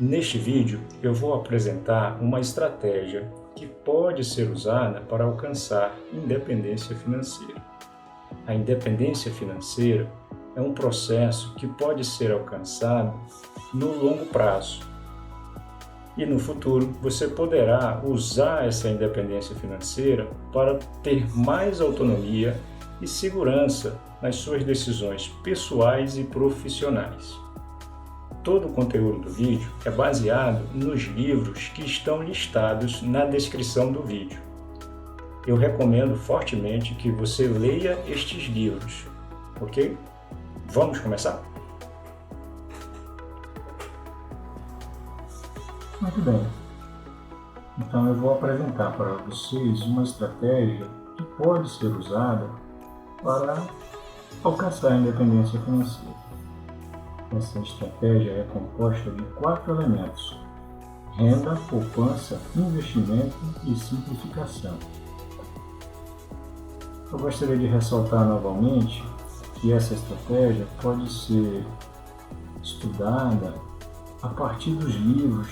Neste vídeo, eu vou apresentar uma estratégia que pode ser usada para alcançar independência financeira. A independência financeira é um processo que pode ser alcançado no longo prazo. E no futuro, você poderá usar essa independência financeira para ter mais autonomia e segurança nas suas decisões pessoais e profissionais. Todo o conteúdo do vídeo é baseado nos livros que estão listados na descrição do vídeo. Eu recomendo fortemente que você leia estes livros, ok? Vamos começar? Muito bem. Então eu vou apresentar para vocês uma estratégia que pode ser usada para alcançar a independência financeira. Essa estratégia é composta de 4 elementos: renda, poupança, investimento e simplificação. Eu gostaria de ressaltar novamente que essa estratégia pode ser estudada a partir dos livros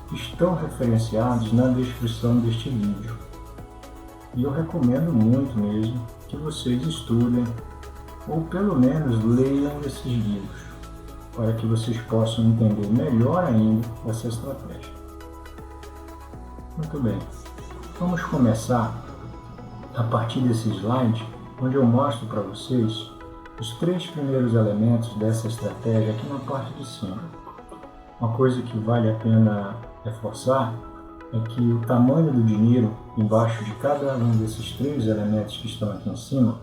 que estão referenciados na descrição deste vídeo. E eu recomendo muito mesmo que vocês estudem, ou pelo menos leiam esses livros, para que vocês possam entender melhor ainda essa estratégia. Muito bem, vamos começar a partir desse slide, onde eu mostro para vocês os 3 primeiros elementos dessa estratégia aqui na parte de cima. Uma coisa que vale a pena reforçar é que o tamanho do dinheiro embaixo de cada um desses 3 elementos que estão aqui em cima,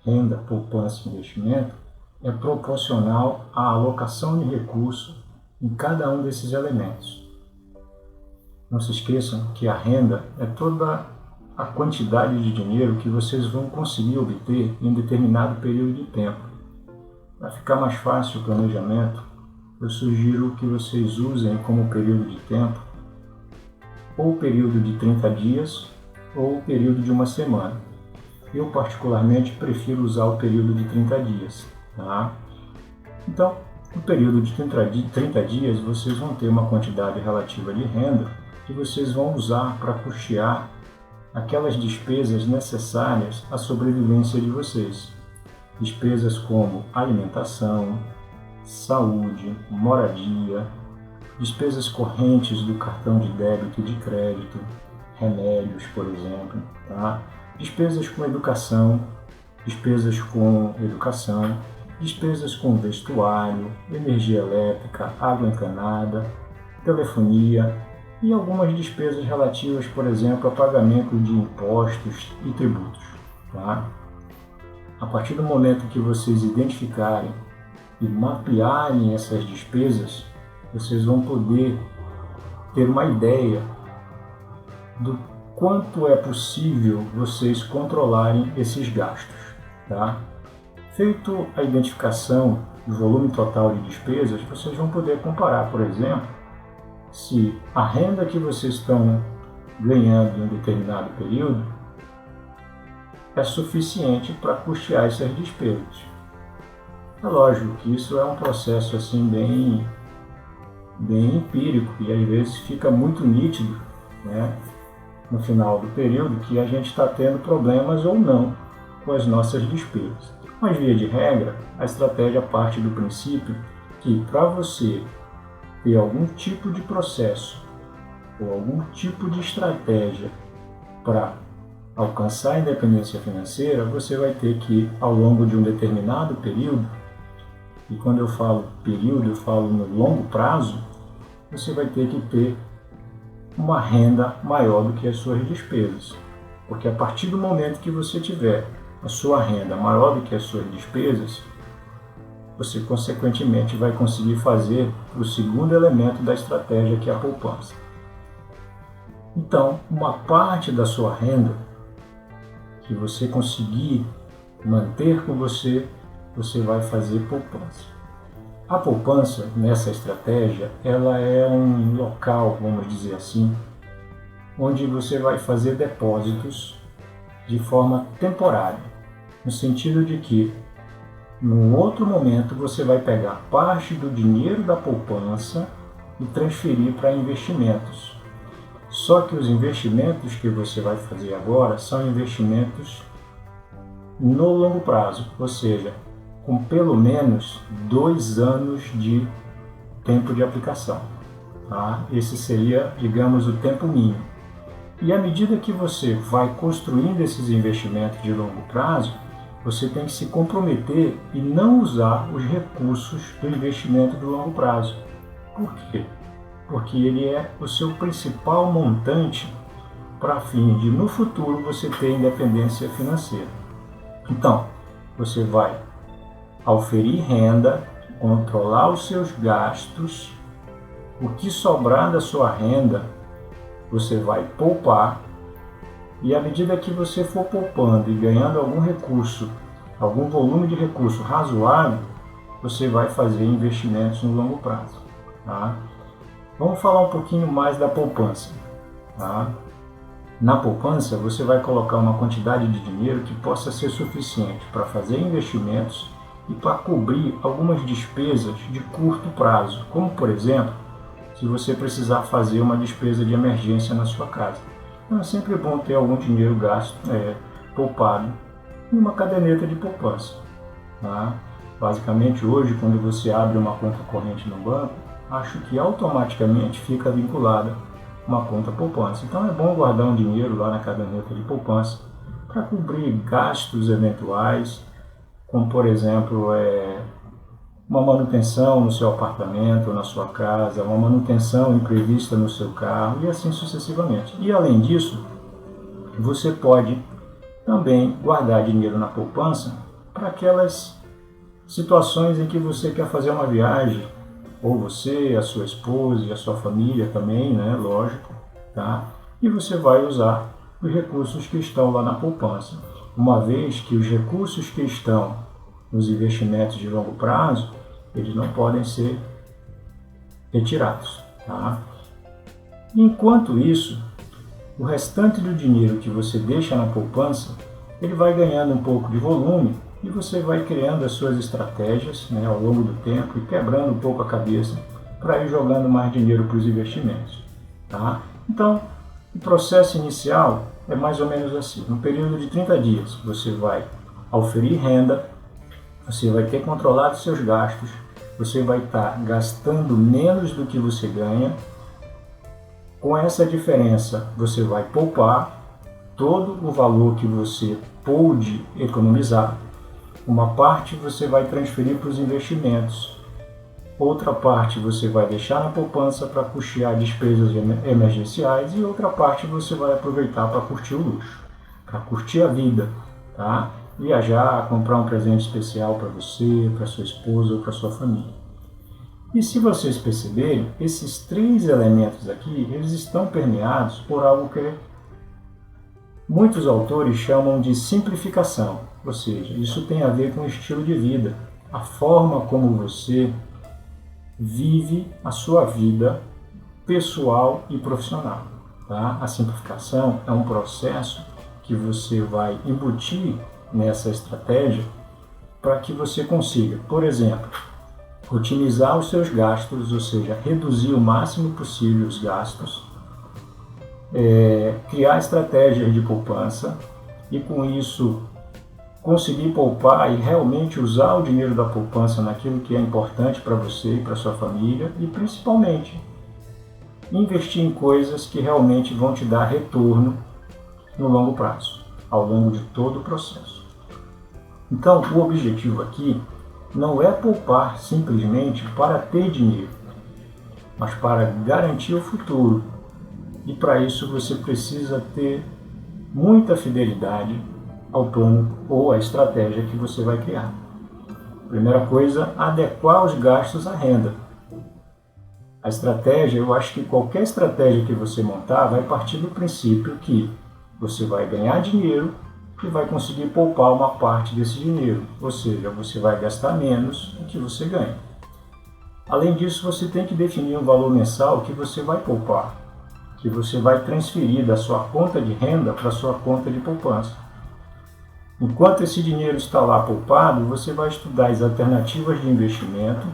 renda, poupança e investimento, é proporcional à alocação de recursos em cada um desses elementos. Não se esqueçam que a renda é toda a quantidade de dinheiro que vocês vão conseguir obter em determinado período de tempo. Para ficar mais fácil o planejamento, eu sugiro que vocês usem como período de tempo ou o período de 30 dias ou o período de uma semana. Eu particularmente prefiro usar o período de 30 dias. Tá? Então, no período de 30 dias, vocês vão ter uma quantidade relativa de renda que vocês vão usar para custear aquelas despesas necessárias à sobrevivência de vocês. Despesas como alimentação, saúde, moradia, despesas correntes do cartão de débito e de crédito, remédios, por exemplo, tá? Despesas com educação, despesas com vestuário, energia elétrica, água encanada, telefonia e algumas despesas relativas, por exemplo, a pagamento de impostos e tributos. Tá? A partir do momento que vocês identificarem e mapearem essas despesas, vocês vão poder ter uma ideia do quanto é possível vocês controlarem esses gastos. Tá? Feito a identificação do volume total de despesas, vocês vão poder comparar, por exemplo, se a renda que vocês estão ganhando em um determinado período é suficiente para custear essas despesas. É lógico que isso é um processo assim bem empírico e às vezes fica muito nítido, né, no final do período que a gente está tendo problemas ou não com as nossas despesas. Mas, via de regra, a estratégia parte do princípio que para você ter algum tipo de processo ou algum tipo de estratégia para alcançar a independência financeira, você vai ter que, ao longo de um determinado período, e quando eu falo período, eu falo no longo prazo, você vai ter que ter uma renda maior do que as suas despesas. Porque a partir do momento que você tiver a sua renda maior do que as suas despesas, você consequentemente vai conseguir fazer o segundo elemento da estratégia, que é a poupança. Então, uma parte da sua renda que você conseguir manter com você, você vai fazer poupança. A poupança, nessa estratégia, ela é um local, vamos dizer assim, onde você vai fazer depósitos de forma temporária, no sentido de que num outro momento você vai pegar parte do dinheiro da poupança e transferir para investimentos. Só que os investimentos que você vai fazer agora são investimentos no longo prazo, ou seja, com pelo menos 2 anos de tempo de aplicação. Tá? Esse seria, digamos, o tempo mínimo. E à medida que você vai construindo esses investimentos de longo prazo, você tem que se comprometer e não usar os recursos do investimento de longo prazo. Por quê? Porque ele é o seu principal montante para fim de, no futuro, você ter independência financeira. Então, você vai auferir renda, controlar os seus gastos, o que sobrar da sua renda, você vai poupar, e à medida que você for poupando e ganhando algum recurso, algum volume de recurso razoável, você vai fazer investimentos no longo prazo. Tá? Vamos falar um pouquinho mais da poupança. Tá? Na poupança, você vai colocar uma quantidade de dinheiro que possa ser suficiente para fazer investimentos e para cobrir algumas despesas de curto prazo, como, por exemplo, se você precisar fazer uma despesa de emergência na sua casa. Então é sempre bom ter algum dinheiro gasto, poupado, em uma caderneta de poupança. Tá? Basicamente, hoje, quando você abre uma conta corrente no banco, acho que automaticamente fica vinculada uma conta poupança. Então é bom guardar um dinheiro lá na caderneta de poupança para cobrir gastos eventuais, como por exemplo uma manutenção no seu apartamento ou na sua casa, uma manutenção imprevista no seu carro e assim sucessivamente. E além disso, você pode também guardar dinheiro na poupança para aquelas situações em que você quer fazer uma viagem, ou você, a sua esposa e a sua família também, né, lógico, tá? E você vai usar os recursos que estão lá na poupança, uma vez que os recursos que estão nos investimentos de longo prazo, eles não podem ser retirados, tá? Enquanto isso, o restante do dinheiro que você deixa na poupança, ele vai ganhando um pouco de volume e você vai criando as suas estratégias, né, ao longo do tempo e quebrando um pouco a cabeça para ir jogando mais dinheiro para os investimentos. Tá? Então, o processo inicial é mais ou menos assim. No período de 30 dias, você vai auferir renda, você vai ter controlado seus gastos, você vai estar gastando menos do que você ganha. Com essa diferença, você vai poupar todo o valor que você pôde economizar. Uma parte você vai transferir para os investimentos, outra parte você vai deixar na poupança para custear despesas emergenciais e outra parte você vai aproveitar para curtir o luxo, para curtir a vida, tá? Viajar, comprar um presente especial para você, para sua esposa ou para sua família. E se vocês perceberem, esses 3 elementos aqui, eles estão permeados por algo que muitos autores chamam de simplificação, ou seja, isso tem a ver com o estilo de vida, a forma como você vive a sua vida pessoal e profissional. Tá? A simplificação é um processo que você vai embutir nessa estratégia para que você consiga, por exemplo, otimizar os seus gastos, ou seja, reduzir o máximo possível os gastos, criar estratégias de poupança e com isso conseguir poupar e realmente usar o dinheiro da poupança naquilo que é importante para você e para sua família e principalmente investir em coisas que realmente vão te dar retorno no longo prazo, ao longo de todo o processo. Então, o objetivo aqui não é poupar simplesmente para ter dinheiro, mas para garantir o futuro. E para isso você precisa ter muita fidelidade ao plano ou à estratégia que você vai criar. Primeira coisa, adequar os gastos à renda. A estratégia, eu acho que qualquer estratégia que você montar vai partir do princípio que você vai ganhar dinheiro e vai conseguir poupar uma parte desse dinheiro, ou seja, você vai gastar menos do que você ganha. Além disso, você tem que definir um valor mensal que você vai poupar, que você vai transferir da sua conta de renda para a sua conta de poupança. Enquanto esse dinheiro está lá poupado, você vai estudar as alternativas de investimento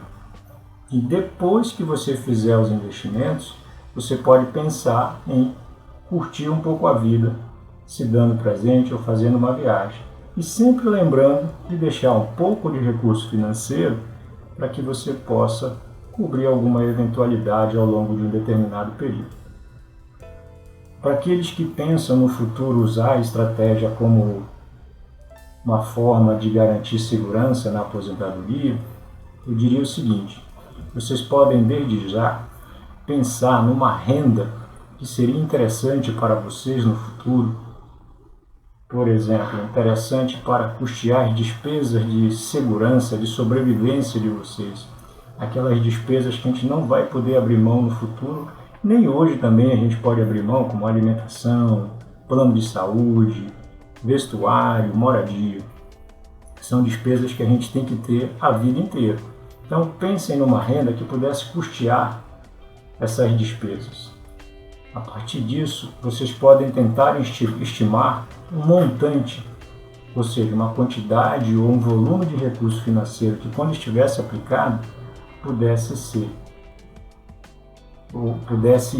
E depois que você fizer os investimentos, você pode pensar em curtir um pouco a vida, se dando presente ou fazendo uma viagem. E sempre lembrando de deixar um pouco de recurso financeiro para que você possa cobrir alguma eventualidade ao longo de um determinado período. Para aqueles que pensam no futuro usar a estratégia como uma forma de garantir segurança na aposentadoria, eu diria o seguinte: vocês podem desde já pensar numa renda que seria interessante para vocês no futuro. Por exemplo, interessante para custear as despesas de segurança, de sobrevivência de vocês. Aquelas despesas que a gente não vai poder abrir mão no futuro, nem hoje também a gente pode abrir mão, como alimentação, plano de saúde, vestuário, moradia. São despesas que a gente tem que ter a vida inteira. Então pensem numa renda que pudesse custear essas despesas. A partir disso, vocês podem tentar estimar um montante, ou seja, uma quantidade ou um volume de recurso financeiro que, quando estivesse aplicado, pudesse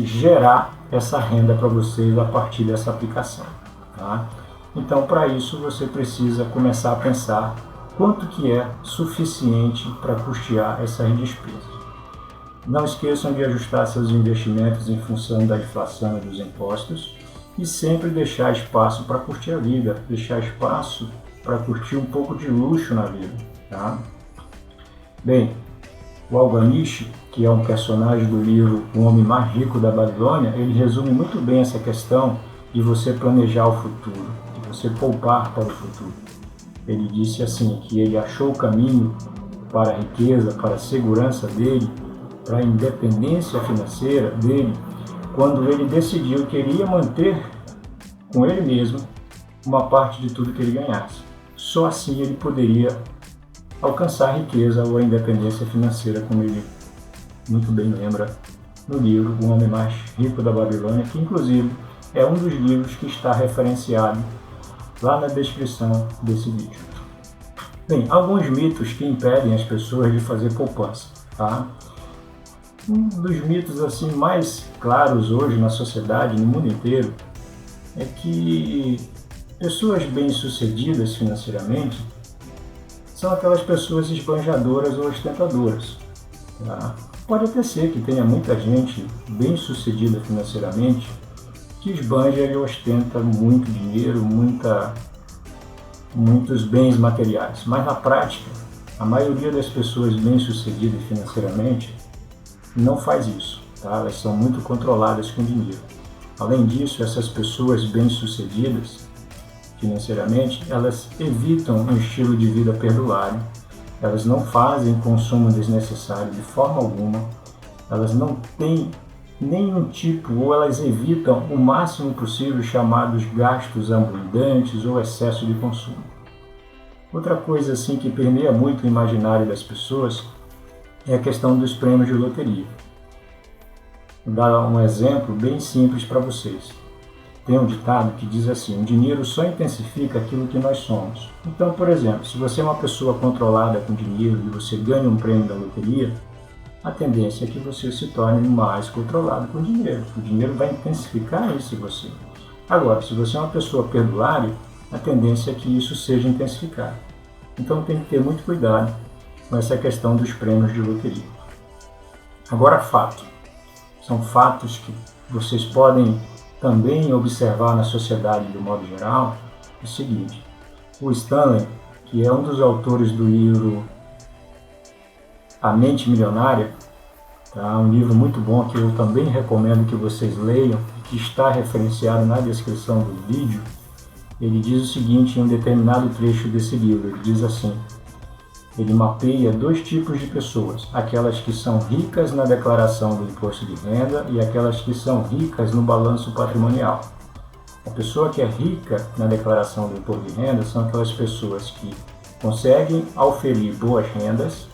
gerar essa renda para vocês a partir dessa aplicação. Tá? Então, para isso, você precisa começar a pensar quanto que é suficiente para custear essas despesas. Não esqueçam de ajustar seus investimentos em função da inflação e dos impostos e sempre deixar espaço para curtir a vida, deixar espaço para curtir um pouco de luxo na vida. Tá? Bem, o Alganish, que é um personagem do livro O Homem Mais Rico da Babilônia, ele resume muito bem essa questão de você planejar o futuro, de você poupar para o futuro. Ele disse assim, que ele achou o caminho para a riqueza, para a segurança dele, para a independência financeira dele, quando ele decidiu que ele ia manter com ele mesmo uma parte de tudo que ele ganhasse. Só assim ele poderia alcançar a riqueza ou a independência financeira, como ele muito bem lembra no livro O Homem Mais Rico da Babilônia, que inclusive é um dos livros que está referenciado lá na descrição desse vídeo. Bem, alguns mitos que impedem as pessoas de fazer poupança. Tá? Um dos mitos assim mais claros hoje na sociedade, no mundo inteiro, é que pessoas bem-sucedidas financeiramente são aquelas pessoas esbanjadoras ou ostentadoras. Tá? Pode até ser que tenha muita gente bem-sucedida financeiramente que esbanja e ostenta muito dinheiro, muitos bens materiais. Mas na prática, a maioria das pessoas bem-sucedidas financeiramente não faz isso. Tá? Elas são muito controladas com dinheiro. Além disso, essas pessoas bem-sucedidas financeiramente, elas evitam um estilo de vida perdulário, elas não fazem consumo desnecessário de forma alguma, elas não têm nenhum tipo, ou elas evitam o máximo possível chamados gastos abundantes ou excesso de consumo. Outra coisa assim que permeia muito o imaginário das pessoas é a questão dos prêmios de loteria. Vou dar um exemplo bem simples para vocês. Tem um ditado que diz assim: o dinheiro só intensifica aquilo que nós somos. Então, por exemplo, se você é uma pessoa controlada com dinheiro e você ganha um prêmio da loteria, a tendência é que você se torne mais controlado com dinheiro. O dinheiro vai intensificar isso em você. Agora, se você é uma pessoa perdulária, a tendência é que isso seja intensificado. Então tem que ter muito cuidado com essa questão dos prêmios de loteria. Agora, fato. São fatos que vocês podem também observar na sociedade de modo geral. É o seguinte: o Stanley, que é um dos autores do livro A Mente Milionária, tá? Um livro muito bom que eu também recomendo que vocês leiam, que está referenciado na descrição do vídeo. Ele diz o seguinte em um determinado trecho desse livro, ele diz assim: ele mapeia dois tipos de pessoas, aquelas que são ricas na declaração do imposto de renda e aquelas que são ricas no balanço patrimonial. A pessoa que é rica na declaração do imposto de renda são aquelas pessoas que conseguem auferir boas rendas,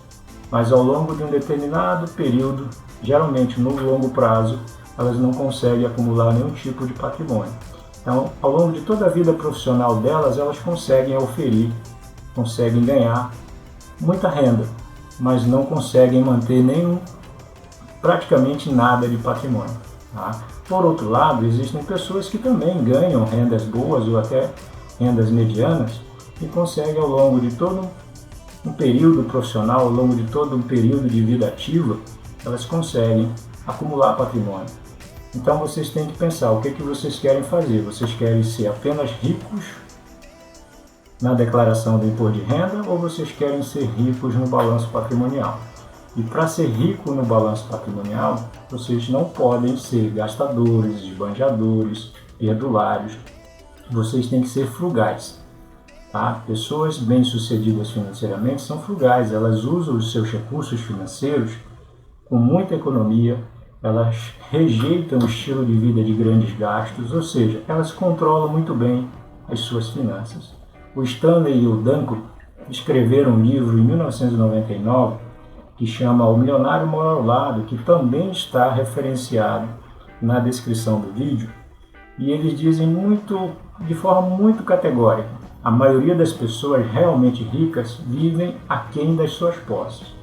mas ao longo de um determinado período, geralmente no longo prazo, elas não conseguem acumular nenhum tipo de patrimônio. Então, ao longo de toda a vida profissional delas, elas conseguem auferir, conseguem ganhar muita renda, mas não conseguem manter praticamente nada de patrimônio. Tá? Por outro lado, existem pessoas que também ganham rendas boas ou até rendas medianas e conseguem ao longo de todo um período profissional, ao longo de todo um período de vida ativa, elas conseguem acumular patrimônio. Então vocês têm que pensar o que vocês querem fazer. Vocês querem ser apenas ricos na declaração do imposto de renda ou vocês querem ser ricos no balanço patrimonial? E para ser rico no balanço patrimonial, vocês não podem ser gastadores, esbanjadores, perdulários. Vocês têm que ser frugais. Tá? Pessoas bem-sucedidas financeiramente são frugais. Elas usam os seus recursos financeiros com muita economia. Elas rejeitam o estilo de vida de grandes gastos, ou seja, elas controlam muito bem as suas finanças. O Stanley e o Danko escreveram um livro em 1999 que chama O Milionário Mora ao Lado, que também está referenciado na descrição do vídeo, e eles dizem de forma muito categórica: a maioria das pessoas realmente ricas vivem aquém das suas posses.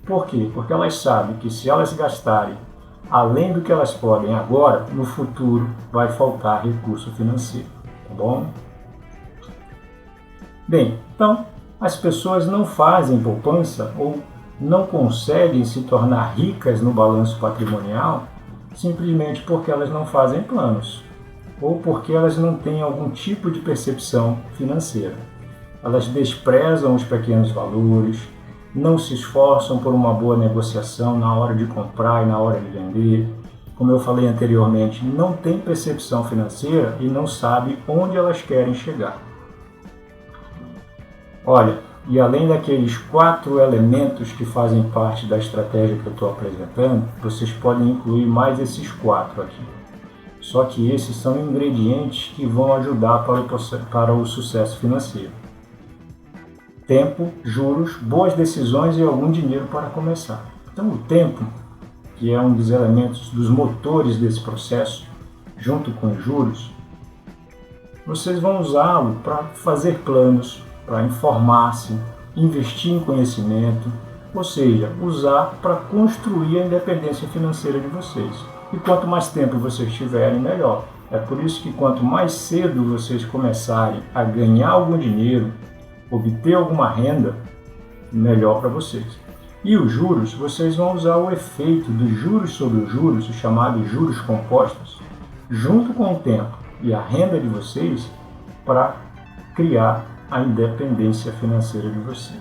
Por quê? Porque elas sabem que se elas gastarem além do que elas podem agora, no futuro vai faltar recurso financeiro, tá bom? Bem, então as pessoas não fazem poupança ou não conseguem se tornar ricas no balanço patrimonial simplesmente porque elas não fazem planos ou porque elas não têm algum tipo de percepção financeira. Elas desprezam os pequenos valores, não se esforçam por uma boa negociação na hora de comprar e na hora de vender. Como eu falei anteriormente, não tem percepção financeira e não sabe onde elas querem chegar. Olha, e além daqueles 4 elementos que fazem parte da estratégia que eu estou apresentando, vocês podem incluir mais esses 4 aqui. Só que esses são ingredientes que vão ajudar para o sucesso financeiro. Tempo, juros, boas decisões e algum dinheiro para começar. Então o tempo, que é um dos elementos, dos motores desse processo, junto com os juros, vocês vão usá-lo para fazer planos, para informar-se, investir em conhecimento, ou seja, usar para construir a independência financeira de vocês. E quanto mais tempo vocês tiverem, melhor. É por isso que quanto mais cedo vocês começarem a ganhar algum dinheiro, obter alguma renda, melhor para vocês. E os juros, vocês vão usar o efeito dos juros sobre os juros, os chamados juros compostos, junto com o tempo e a renda de vocês, para criar a independência financeira de vocês.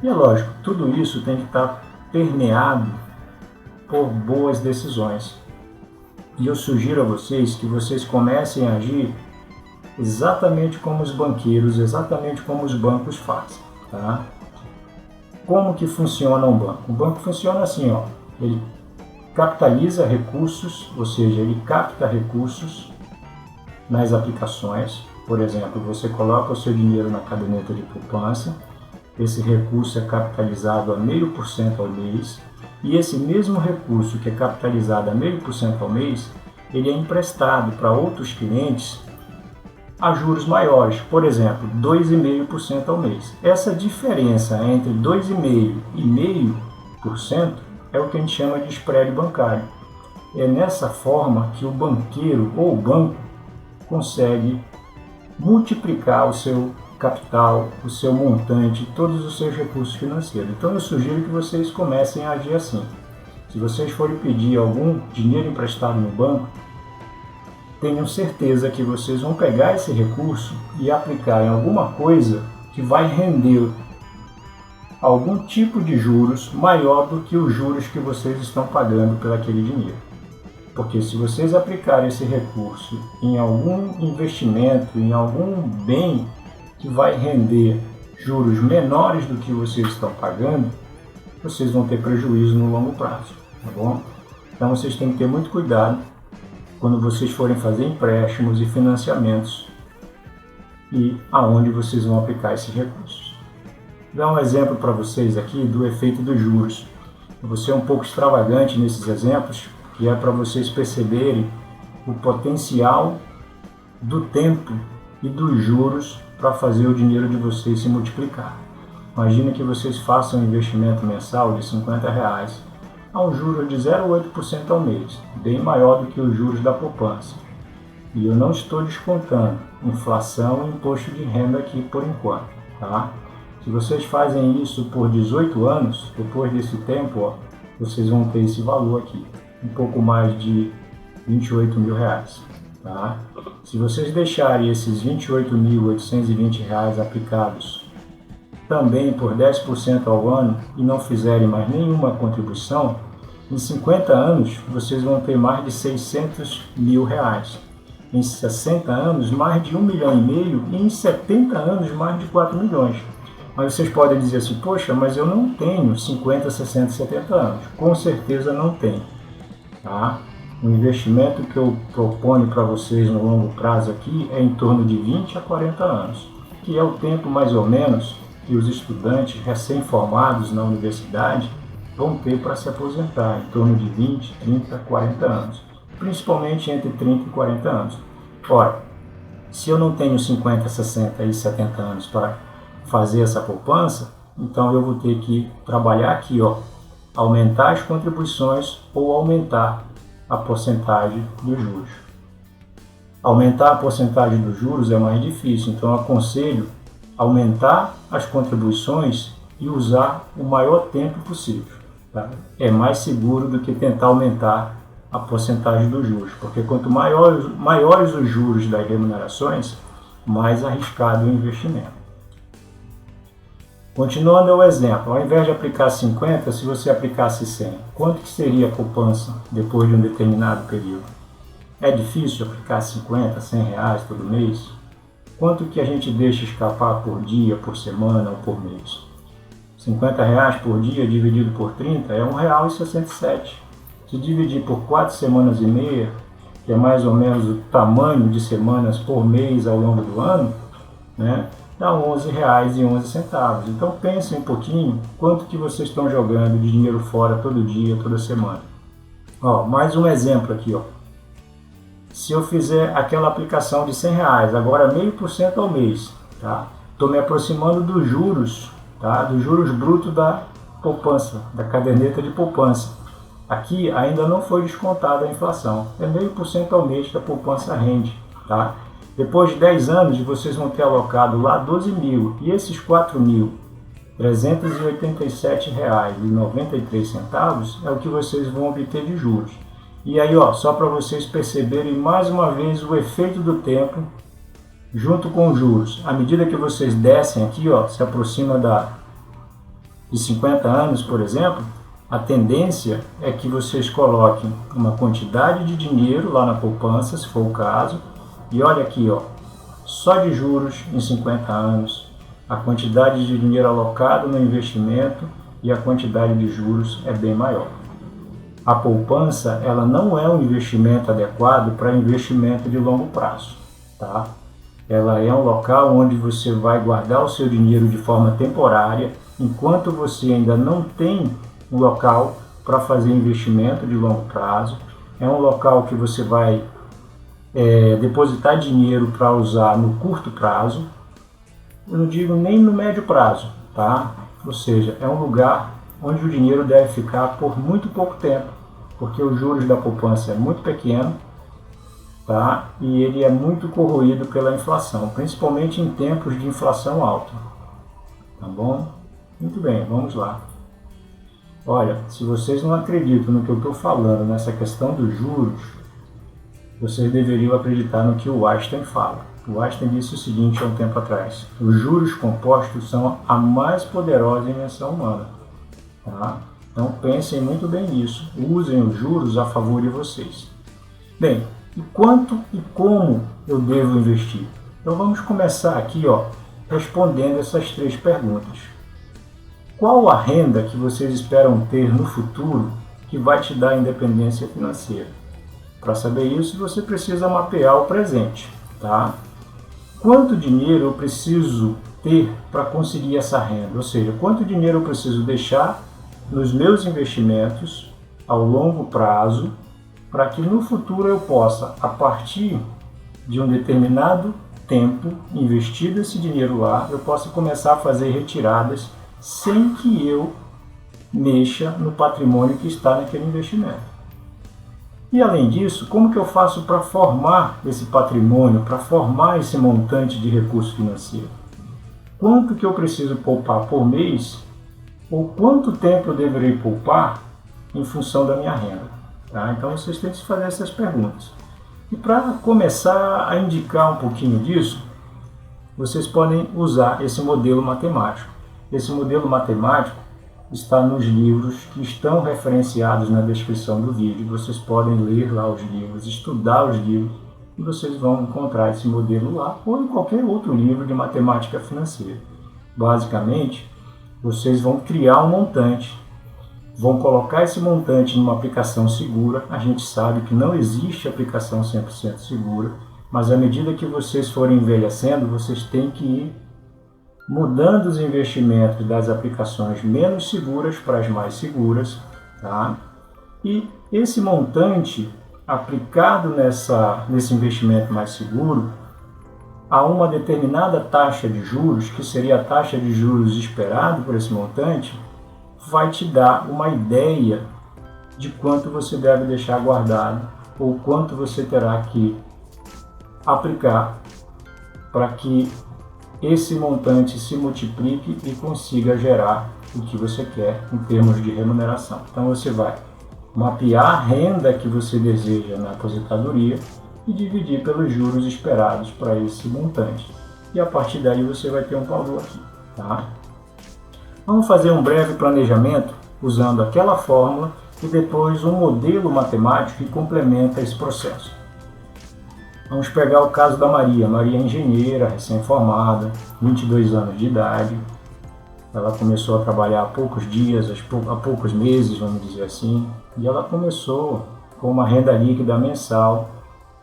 E é lógico, tudo isso tem que estar permeado por boas decisões. E eu sugiro a vocês que vocês comecem a agir exatamente como os banqueiros, exatamente como os bancos fazem. Tá? Como que funciona um banco? O banco funciona assim, ó. Ele capitaliza recursos, ou seja, ele capta recursos nas aplicações. Por exemplo, você coloca o seu dinheiro na caderneta de poupança, esse recurso é capitalizado a 0,5% ao mês, e esse mesmo recurso que é capitalizado a 0,5% ao mês, ele é emprestado para outros clientes a juros maiores, por exemplo, 2,5% ao mês. Essa diferença entre 2,5% e 0,5% é o que a gente chama de spread bancário. É nessa forma que o banqueiro ou o banco consegue multiplicar o seu capital, o seu montante, todos os seus recursos financeiros. Então eu sugiro que vocês comecem a agir assim. Se vocês forem pedir algum dinheiro emprestado no banco, tenham certeza que vocês vão pegar esse recurso e aplicar em alguma coisa que vai render algum tipo de juros maior do que os juros que vocês estão pagando por aquele dinheiro. Porque se vocês aplicarem esse recurso em algum investimento, em algum bem que vai render juros menores do que vocês estão pagando, vocês vão ter prejuízo no longo prazo, tá bom? Então vocês têm que ter muito cuidado quando vocês forem fazer empréstimos e financiamentos e aonde vocês vão aplicar esses recursos. Vou dar um exemplo para vocês aqui do efeito dos juros. Eu vou ser um pouco extravagante nesses exemplos, que é para vocês perceberem o potencial do tempo e dos juros para fazer o dinheiro de vocês se multiplicar. Imagina que vocês façam um investimento mensal de R$50 a um juros de 0,8% ao mês, bem maior do que os juros da poupança. E eu não estou descontando inflação e imposto de renda aqui por enquanto, tá? Se vocês fazem isso por 18 anos, depois desse tempo, ó, vocês vão ter esse valor aqui, um pouco mais de R$28 mil, tá? Se vocês deixarem esses R$28.820 aplicados também por 10% ao ano e não fizerem mais nenhuma contribuição, em 50 anos vocês vão ter mais de R$600 mil. Em 60 anos, mais de 1,5 milhão e em 70 anos, mais de 4 milhões. Mas vocês podem dizer assim, poxa, mas eu não tenho 50, 60, 70 anos. Com certeza não tem. Tá? O investimento que eu proponho para vocês no longo prazo aqui é em torno de 20 a 40 anos, que é o tempo mais ou menos que os estudantes recém-formados na universidade vão ter para se aposentar, em torno de 20, 30, 40 anos, principalmente entre 30 e 40 anos. Ora, se eu não tenho 50, 60 e 70 anos para fazer essa poupança, então eu vou ter que trabalhar aqui, ó, aumentar as contribuições ou aumentar a porcentagem dos juros. Aumentar a porcentagem dos juros é mais difícil, então eu aconselho aumentar as contribuições e usar o maior tempo possível. Tá? É mais seguro do que tentar aumentar a porcentagem dos juros, porque quanto maiores os juros das remunerações, mais arriscado o investimento. Continuando o exemplo, ao invés de aplicar 50, se você aplicasse 100, quanto que seria a poupança depois de um determinado período? É difícil aplicar 50, 100 reais todo mês? Quanto que a gente deixa escapar por dia, por semana ou por mês? 50 reais por dia dividido por 30 é R$1,67. Se dividir por 4 semanas e meia, que é mais ou menos o tamanho de semanas por mês ao longo do ano, né, dá R$11,11. Então pensem um pouquinho quanto que vocês estão jogando de dinheiro fora todo dia, toda semana. Ó, mais um exemplo aqui, ó. Se eu fizer aquela aplicação de R$100, agora 0,5% ao mês, tá? Estou me aproximando dos juros, tá? Dos juros brutos da poupança, da caderneta de poupança. Aqui ainda não foi descontada a inflação, é 0,5% ao mês que a poupança rende, tá? Depois de 10 anos, vocês vão ter alocado lá 12 mil, e esses R$4.387,93 é o que vocês vão obter de juros. E aí, ó, só para vocês perceberem mais uma vez o efeito do tempo junto com os juros. À medida que vocês descem aqui, ó, se aproxima de 50 anos, por exemplo, a tendência é que vocês coloquem uma quantidade de dinheiro lá na poupança, se for o caso, e olha aqui, ó, só de juros em 50 anos, a quantidade de dinheiro alocado no investimento e a quantidade de juros é bem maior. A poupança, ela não é um investimento adequado para investimento de longo prazo, tá? Ela é um local onde você vai guardar o seu dinheiro de forma temporária, enquanto você ainda não tem um local para fazer investimento de longo prazo. É um local que você vai depositar dinheiro para usar no curto prazo, eu não digo nem no médio prazo, tá? Ou seja, é um lugar onde o dinheiro deve ficar por muito pouco tempo, porque os juros da poupança é muito pequeno, tá? E ele é muito corroído pela inflação, principalmente em tempos de inflação alta, tá bom? Muito bem, vamos lá. Olha, se vocês não acreditam no que eu estou falando nessa questão dos juros, vocês deveriam acreditar no que o Einstein fala. O Einstein disse o seguinte há um tempo atrás: os juros compostos são a mais poderosa invenção humana. Tá? Então pensem muito bem nisso. Usem os juros a favor de vocês. Bem, e quanto e como eu devo investir? Então vamos começar aqui, ó, respondendo essas 3 perguntas. Qual a renda que vocês esperam ter no futuro que vai te dar independência financeira? Para saber isso, você precisa mapear o presente, tá? Quanto dinheiro eu preciso ter para conseguir essa renda? Ou seja, quanto dinheiro eu preciso deixar nos meus investimentos ao longo prazo para que no futuro eu possa, a partir de um determinado tempo investido esse dinheiro lá, eu possa começar a fazer retiradas sem que eu mexa no patrimônio que está naquele investimento. E além disso, como que eu faço para formar esse patrimônio, para formar esse montante de recurso financeiro? Quanto que eu preciso poupar por mês ou quanto tempo eu deverei poupar em função da minha renda? Tá? Então vocês têm que fazer essas perguntas. E para começar a indicar um pouquinho disso, vocês podem usar esse modelo matemático. Esse modelo matemático está nos livros que estão referenciados na descrição do vídeo. Vocês podem ler lá os livros, estudar os livros, e vocês vão encontrar esse modelo lá ou em qualquer outro livro de matemática financeira. Basicamente, vocês vão criar um montante, vão colocar esse montante numa aplicação segura. A gente sabe que não existe aplicação 100% segura, mas à medida que vocês forem envelhecendo, vocês têm que ir mudando os investimentos das aplicações menos seguras para as mais seguras, tá? E esse montante aplicado nesse investimento mais seguro a uma determinada taxa de juros, que seria a taxa de juros esperada por esse montante, vai te dar uma ideia de quanto você deve deixar guardado ou quanto você terá que aplicar para que esse montante se multiplique e consiga gerar o que você quer em termos de remuneração. Então você vai mapear a renda que você deseja na aposentadoria e dividir pelos juros esperados para esse montante. E a partir daí você vai ter um valor aqui, tá? Vamos fazer um breve planejamento usando aquela fórmula e depois um modelo matemático que complementa esse processo. Vamos pegar o caso da Maria. Maria é engenheira, recém-formada, 22 anos de idade. Ela começou a trabalhar há poucos dias, há poucos meses, vamos dizer assim. E ela começou com uma renda líquida mensal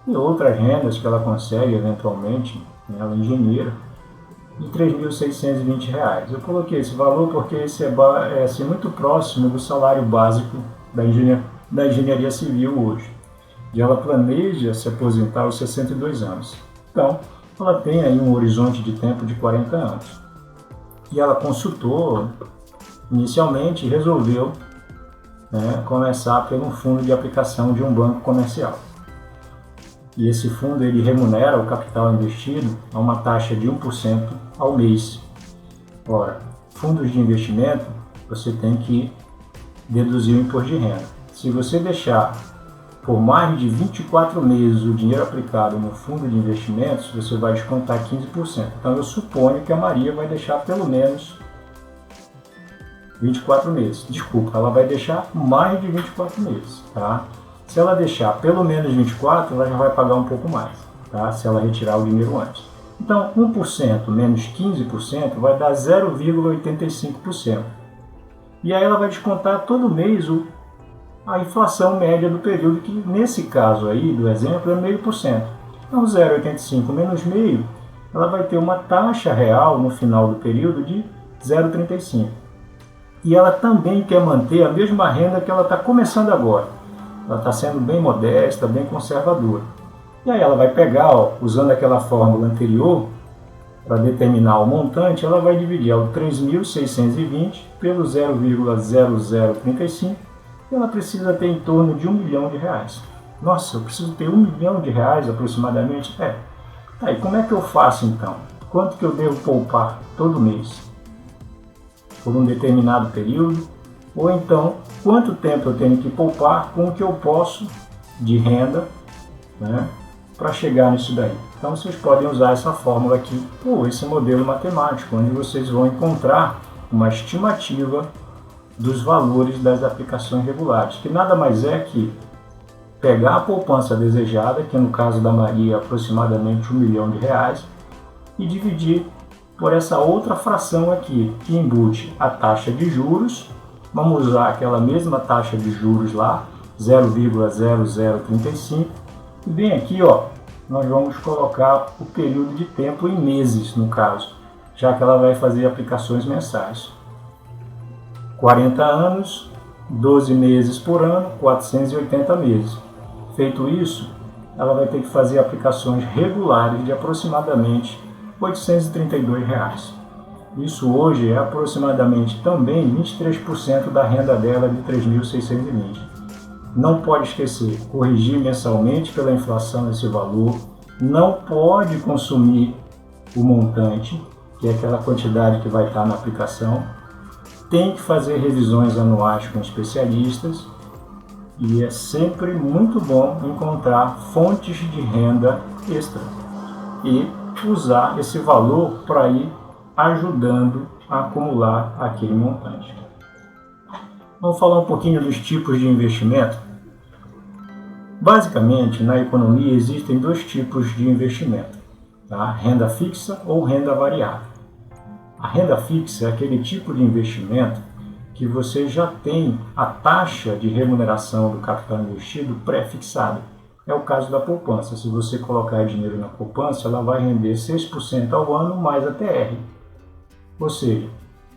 e outras rendas que ela consegue eventualmente, ela é engenheira, de R$ 3.620. Eu coloquei esse valor porque esse é assim, muito próximo do salário básico da engenharia civil hoje. E ela planeja se aposentar aos 62 anos. Então, ela tem aí um horizonte de tempo de 40 anos. E ela consultou inicialmente e resolveu começar pelo fundo de aplicação de um banco comercial. E esse fundo ele remunera o capital investido a uma taxa de 1% ao mês. Ora, fundos de investimento, você tem que deduzir o imposto de renda. Se você deixar por mais de 24 meses o dinheiro aplicado no fundo de investimentos, você vai descontar 15%. Então eu suponho que a Maria vai deixar pelo menos 24 meses. Desculpa, ela vai deixar mais de 24 meses, tá? Se ela deixar pelo menos 24, ela já vai pagar um pouco mais, tá? Se ela retirar o dinheiro antes. Então 1% menos 15% vai dar 0,85%. E aí ela vai descontar todo mês a inflação média do período, que nesse caso aí, do exemplo, é 0,5%. Então 0,85 menos meio, ela vai ter uma taxa real no final do período de 0,35. E ela também quer manter a mesma renda que ela está começando agora. Ela está sendo bem modesta, bem conservadora. E aí ela vai pegar, usando aquela fórmula anterior, para determinar o montante, ela vai dividir o 3.620 pelo 0,0035, e ela precisa ter em torno de R$1 milhão. Nossa, eu preciso ter R$1 milhão aproximadamente? Tá, e como é que eu faço então? Quanto que eu devo poupar todo mês? Por um determinado período? Ou então, quanto tempo eu tenho que poupar com o que eu posso de renda, para chegar nisso daí? Então vocês podem usar essa fórmula aqui, ou esse modelo matemático, onde vocês vão encontrar uma estimativa dos valores das aplicações regulares, que nada mais é que pegar a poupança desejada, que no caso da Maria é aproximadamente R$1 milhão, e dividir por essa outra fração aqui, que embute a taxa de juros. Vamos usar aquela mesma taxa de juros lá, 0,0035, e bem aqui, nós vamos colocar o período de tempo em meses, no caso, já que ela vai fazer aplicações mensais. 40 anos, 12 meses por ano, 480 meses. Feito isso, ela vai ter que fazer aplicações regulares de aproximadamente R$832. Isso hoje é aproximadamente também 23% da renda dela de 3.620. Não pode esquecer, corrigir mensalmente pela inflação esse valor, não pode consumir o montante, que é aquela quantidade que vai estar na aplicação, tem que fazer revisões anuais com especialistas e é sempre muito bom encontrar fontes de renda extra e usar esse valor para ir ajudando a acumular aquele montante. Vamos falar um pouquinho dos tipos de investimento. Basicamente, na economia existem dois tipos de investimento, tá? Renda fixa ou renda variável. A renda fixa é aquele tipo de investimento que você já tem a taxa de remuneração do capital investido pré-fixada. É o caso da poupança. Se você colocar dinheiro na poupança, ela vai render 6% ao ano mais a TR. Ou seja,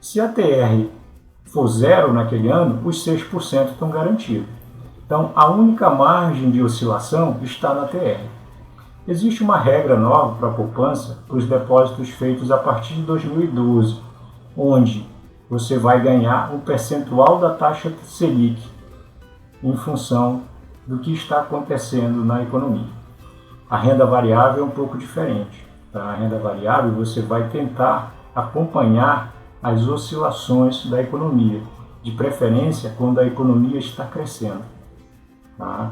se a TR for zero naquele ano, os 6% estão garantidos. Então, a única margem de oscilação está na TR. Existe uma regra nova para a poupança para os depósitos feitos a partir de 2012, onde você vai ganhar um percentual da taxa Selic em função do que está acontecendo na economia. A renda variável é um pouco diferente. Tá? A renda variável você vai tentar acompanhar as oscilações da economia, de preferência quando a economia está crescendo. Tá?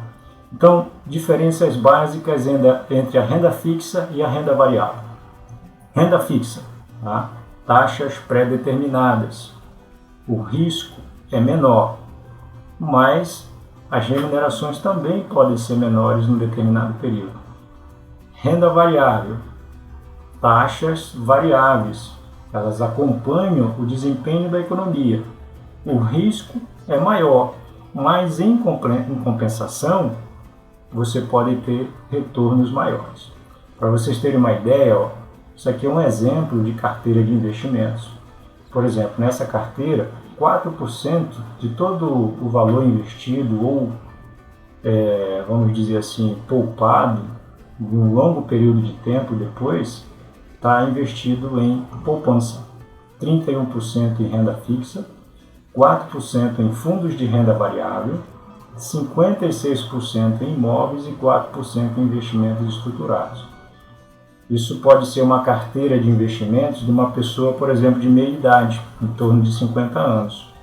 Então, diferenças básicas entre a renda fixa e a renda variável. Renda fixa, tá? Taxas pré-determinadas. O risco é menor, mas as remunerações também podem ser menores num determinado período. Renda variável, taxas variáveis, elas acompanham o desempenho da economia. O risco é maior, mas em compensação, você pode ter retornos maiores. Para vocês terem uma ideia, isso aqui é um exemplo de carteira de investimentos. Por exemplo, nessa carteira, 4% de todo o valor investido ou, vamos dizer assim, poupado em um longo período de tempo depois, está investido em poupança. 31% em renda fixa, 4% em fundos de renda variável, 56% em imóveis e 4% em investimentos estruturados. Isso pode ser uma carteira de investimentos de uma pessoa, por exemplo, de meia idade, em torno de 50 anos.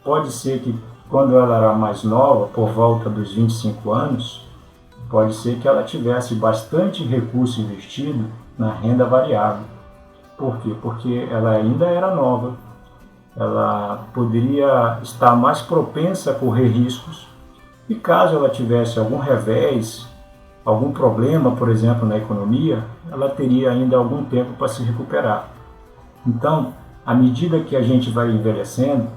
Pode ser que quando ela era mais nova, por volta dos 25 anos, pode ser que ela tivesse bastante recurso investido na renda variável. Por quê? Porque ela ainda era nova, ela poderia estar mais propensa a correr riscos e caso ela tivesse algum revés, algum problema, por exemplo, na economia, ela teria ainda algum tempo para se recuperar. Então, à medida que a gente vai envelhecendo,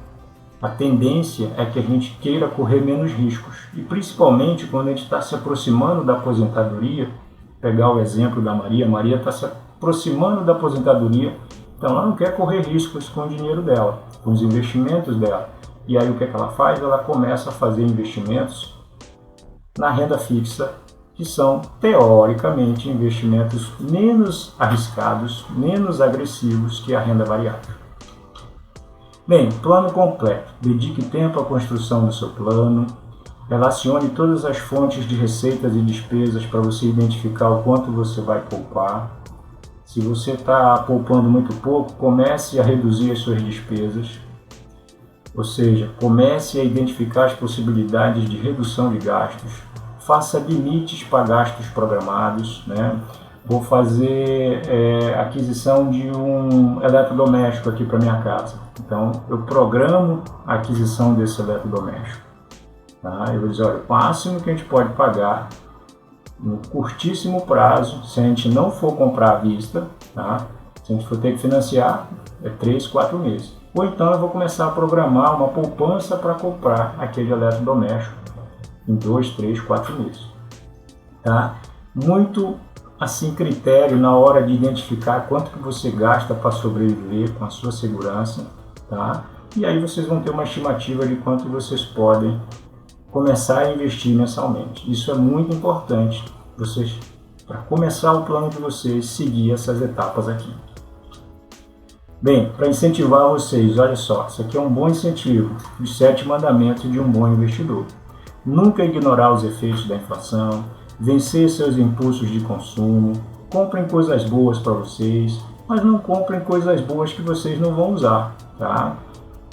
a tendência é que a gente queira correr menos riscos. E principalmente quando a gente está se aproximando da aposentadoria, pegar o exemplo da Maria, Maria está se aproximando da aposentadoria, então ela não quer correr riscos com o dinheiro dela, com os investimentos dela. E aí o que é que ela faz? Ela começa a fazer investimentos na renda fixa, que são, teoricamente, investimentos menos arriscados, menos agressivos que a renda variável. Bem, plano completo. Dedique tempo à construção do seu plano, relacione todas as fontes de receitas e despesas para você identificar o quanto você vai poupar. Se você está poupando muito pouco, comece a reduzir as suas despesas. Ou seja, comece a identificar as possibilidades de redução de gastos. Faça limites para gastos programados, né? Vou fazer aquisição de um eletrodoméstico aqui para minha casa. Então, eu programo a aquisição desse eletrodoméstico. Tá? Eu vou dizer, olha, o máximo que a gente pode pagar no curtíssimo prazo, se a gente não for comprar à vista, tá? Se a gente for ter que financiar, é 3, 4 meses. Ou então eu vou começar a programar uma poupança para comprar aquele eletrodoméstico em 2, 3, 4 meses. Tá? Muito assim critério na hora de identificar quanto que você gasta para sobreviver com a sua segurança, tá? E aí vocês vão ter uma estimativa de quanto vocês podem começar a investir mensalmente. Isso é muito importante, para começar o plano de vocês, seguir essas etapas aqui. Bem, para incentivar vocês, olha só, isso aqui é um bom incentivo, os 7 mandamentos de um bom investidor. Nunca ignorar os efeitos da inflação, vencer seus impulsos de consumo, comprem coisas boas para vocês, mas não comprem coisas boas que vocês não vão usar, tá?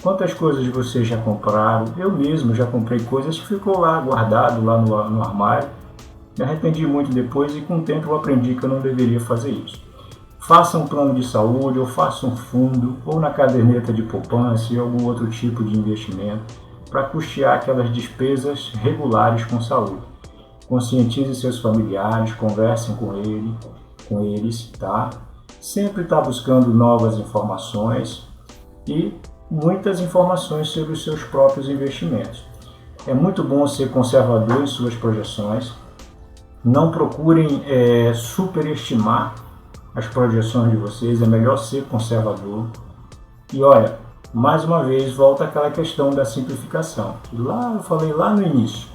Quantas coisas vocês já compraram? Eu mesmo já comprei coisas que ficou lá guardado lá no armário, me arrependi muito depois e com o tempo eu aprendi que eu não deveria fazer isso. Faça um plano de saúde, ou faça um fundo, ou na caderneta de poupança e algum outro tipo de investimento para custear aquelas despesas regulares com saúde. Conscientize seus familiares, conversem com eles, tá? Sempre está buscando novas informações e muitas informações sobre os seus próprios investimentos. É muito bom ser conservador em suas projeções. Não procurem superestimar as projeções de vocês, é melhor ser conservador. E olha, mais uma vez, volta aquela questão da simplificação. Lá eu falei lá no início,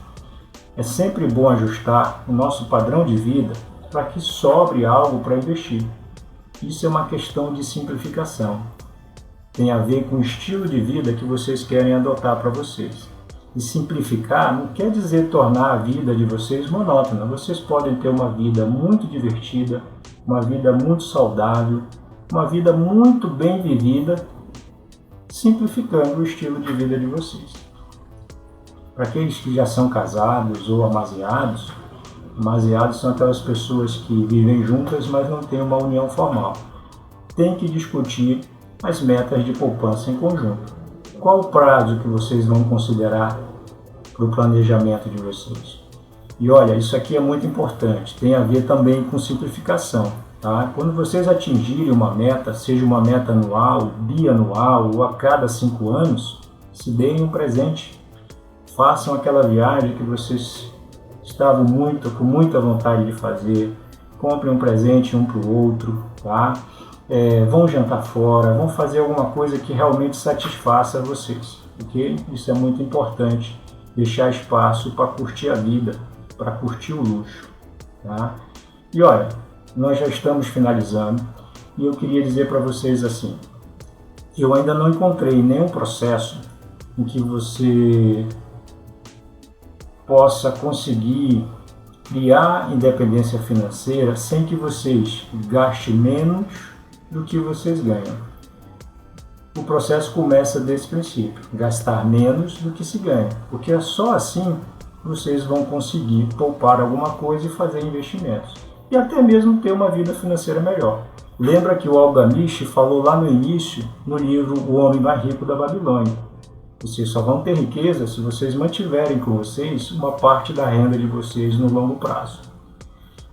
é sempre bom ajustar o nosso padrão de vida para que sobre algo para investir. Isso é uma questão de simplificação. Tem a ver com o estilo de vida que vocês querem adotar para vocês. E simplificar não quer dizer tornar a vida de vocês monótona. Vocês podem ter uma vida muito divertida, uma vida muito saudável, uma vida muito bem vivida, simplificando o estilo de vida de vocês. Para aqueles que já são casados ou amaziados são aquelas pessoas que vivem juntas, mas não têm uma união formal. Tem que discutir as metas de poupança em conjunto. Qual o prazo que vocês vão considerar para o planejamento de vocês? E olha, isso aqui é muito importante, tem a ver também com simplificação. Tá? Quando vocês atingirem uma meta, seja uma meta anual, bianual ou a cada 5 anos, se deem um presente. Façam aquela viagem que vocês estavam com muita vontade de fazer. Comprem um presente um para o outro. Tá? Vão jantar fora, vão fazer alguma coisa que realmente satisfaça vocês. Okay? Isso é muito importante. Deixar espaço para curtir a vida, para curtir o luxo. Tá? E olha, nós já estamos finalizando e eu queria dizer para vocês assim, eu ainda não encontrei nenhum processo em que você possa conseguir criar independência financeira sem que vocês gastem menos do que vocês ganham. O processo começa desse princípio, gastar menos do que se ganha, porque é só assim que vocês vão conseguir poupar alguma coisa e fazer investimentos. E até mesmo ter uma vida financeira melhor. Lembra que o Al-Gamish falou lá no início, no livro O Homem Mais Rico da Babilônia. Vocês só vão ter riqueza se vocês mantiverem com vocês uma parte da renda de vocês no longo prazo.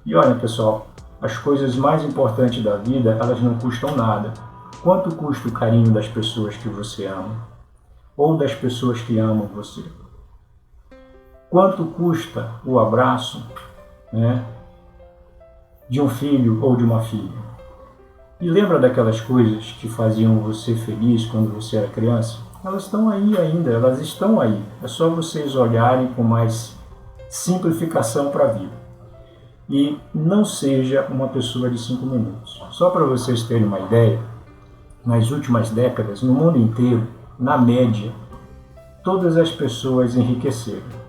E olha, pessoal, as coisas mais importantes da vida, elas não custam nada. Quanto custa o carinho das pessoas que você ama? Ou das pessoas que amam você? Quanto custa o abraço, né, de um filho ou de uma filha? E lembra daquelas coisas que faziam você feliz quando você era criança? Elas estão aí ainda, elas estão aí. É só vocês olharem com mais simplificação para a vida. E não seja uma pessoa de 5 minutos. Só para vocês terem uma ideia, nas últimas décadas, no mundo inteiro, na média, todas as pessoas enriqueceram.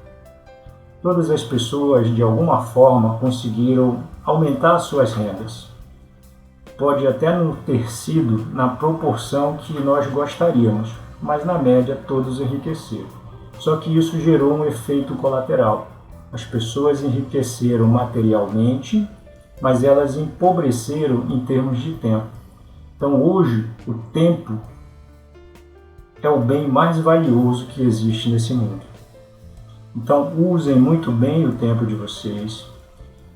Todas as pessoas, de alguma forma, conseguiram aumentar suas rendas. Pode até não ter sido na proporção que nós gostaríamos, mas na média todos enriqueceram. Só que isso gerou um efeito colateral. As pessoas enriqueceram materialmente, mas elas empobreceram em termos de tempo. Então hoje o tempo é o bem mais valioso que existe nesse mundo. Então usem muito bem o tempo de vocês,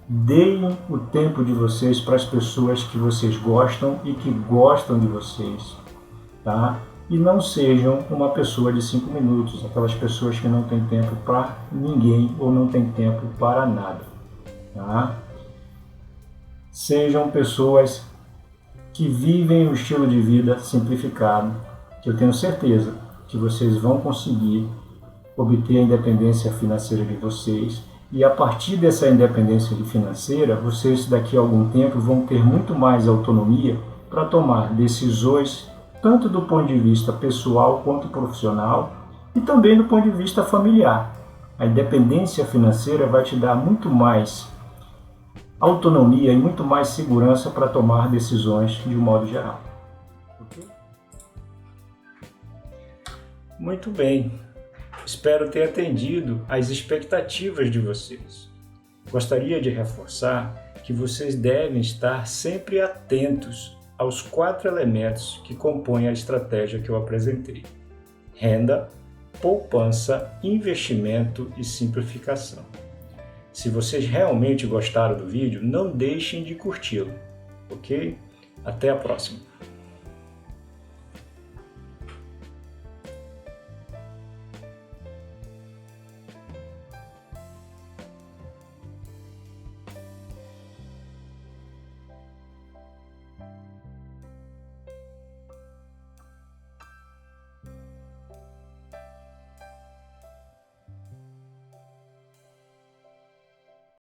deem o tempo de vocês para as pessoas que vocês gostam e que gostam de vocês, tá? E não sejam uma pessoa de 5 minutos, aquelas pessoas que não têm tempo para ninguém ou não têm tempo para nada, tá? Sejam pessoas que vivem um estilo de vida simplificado, que eu tenho certeza que vocês vão conseguir obter a independência financeira de vocês, e a partir dessa independência financeira, vocês daqui a algum tempo vão ter muito mais autonomia para tomar decisões tanto do ponto de vista pessoal quanto profissional e também do ponto de vista familiar. A independência financeira vai te dar muito mais autonomia e muito mais segurança para tomar decisões de um modo geral. Okay? Muito bem. Espero ter atendido às expectativas de vocês. Gostaria de reforçar que vocês devem estar sempre atentos aos 4 elementos que compõem a estratégia que eu apresentei: renda, poupança, investimento e simplificação. Se vocês realmente gostaram do vídeo, não deixem de curti-lo, ok? Até a próxima!